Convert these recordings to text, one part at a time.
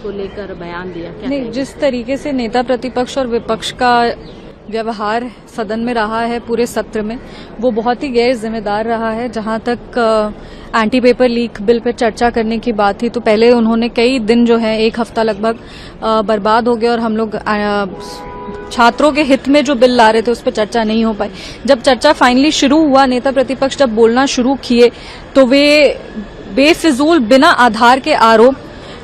को लेकर बयान दिया? क्या नहीं, जिस तरीके से नेता प्रतिपक्ष और विपक्ष का व्यवहार सदन में रहा है पूरे सत्र में, वो बहुत ही गैर जिम्मेदार रहा है। जहां तक anti paper leak bill pay चर्चा करने की बात थी, तो पहले उन्होंने कई दिन जो है, एक हफ्ता लगभग बर्बाद हो गया और हम लोग छात्रों के हित में जो बिल ला रहे थे उस पर चर्चा नहीं हो पाई। जब चर्चा फाइनली शुरू हुआ, नेता प्रतिपक्ष जब बोलना शुरू किए, तो वे बेफिजूल बिना आधार के आरोप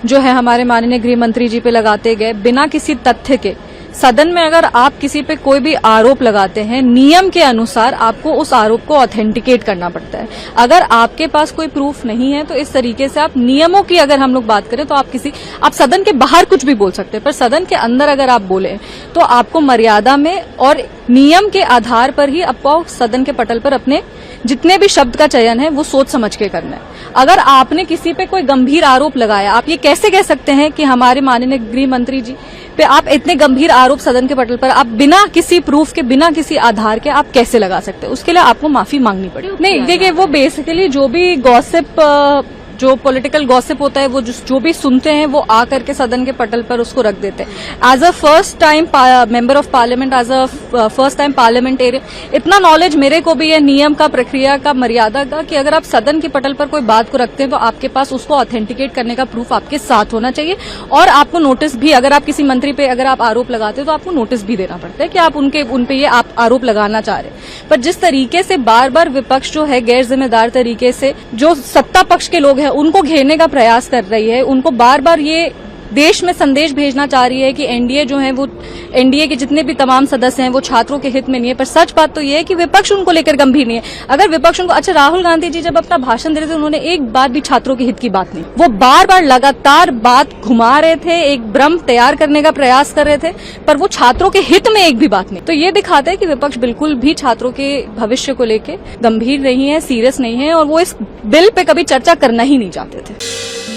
जो है हमारे माननीय गृह मंत्री जी पे लगाते गए, बिना किसी तथ्य के। सदन में अगर आप किसी पे कोई भी आरोप लगाते हैं, नियम के अनुसार आपको उस आरोप को ऑथेंटिकेट करना पड़ता है। अगर आपके पास कोई प्रूफ नहीं है, तो इस तरीके से आप नियमों की अगर हम लोग बात करें, तो आप सदन के बाहर कुछ भी बोल सकते हैं, पर सदन के अंदर अगर आप बोले तो आपको मर्यादा में और नियम के आधार पर ही आपको सदन के पटल पर अपने जितने भी शब्द का चयन है वो सोच समझ के करना है। अगर आपने किसी पे कोई गंभीर आरोप लगाया, आप ये कैसे कह सकते हैं कि हमारे माननीय गृह मंत्री जी पे आप इतने गंभीर आरोप सदन के पटल पर आप बिना किसी प्रूफ के, बिना किसी आधार के आप कैसे लगा सकते हैं? उसके लिए आपको माफी मांगनी पड़ेगी। नहीं, देखिए, वो बेसिकली जो भी गॉसिप, जो पॉलिटिकल गॉसिप होता है, वो जो भी सुनते हैं वो आकर के सदन के पटल पर उसको रख देते हैं। As a first time member of parliament, as a first time parliamentarian, इतना नॉलेज मेरे को भी है नियम का, प्रक्रिया का, मर्यादा का, कि अगर आप सदन के पटल पर कोई बात को रखते हैं तो आपके पास उसको ऑथेंटिकेट करने का प्रूफ आपके साथ होना चाहिए। और आपको नोटिस भी, अगर आप किसी मंत्री पे अगर आप आरोप लगाते हो तो आपको नोटिस भी देना पड़ता है कि आप उनपे ये आप आरोप लगाना चाह रहे हैं। पर जिस तरीके से बार बार विपक्ष जो है गैर जिम्मेदार तरीके से जो सत्ता पक्ष के लोग हैं उनको घेरने का प्रयास कर रही है, उनको बार बार ये देश में संदेश भेजना चाह रही है कि एनडीए जो है, वो एनडीए के जितने भी तमाम सदस्य हैं वो छात्रों के हित में नहीं है। पर सच बात तो ये है कि विपक्ष उनको लेकर गंभीर नहीं है। अगर विपक्ष उनको, अच्छा, राहुल गांधी जी जब अपना भाषण दे रहे थे, उन्होंने एक बार भी छात्रों के हित की बात नहीं, वो बार बार लगातार बात घुमा रहे थे, एक भ्रम तैयार करने का प्रयास कर रहे थे, पर वो छात्रों के हित में एक भी बात नहीं। तो ये दिखाता है कि विपक्ष बिल्कुल भी छात्रों के भविष्य को लेकर गंभीर नहीं है, सीरियस नहीं है, और वो इस बिल पे कभी चर्चा करना ही नहीं चाहते थे।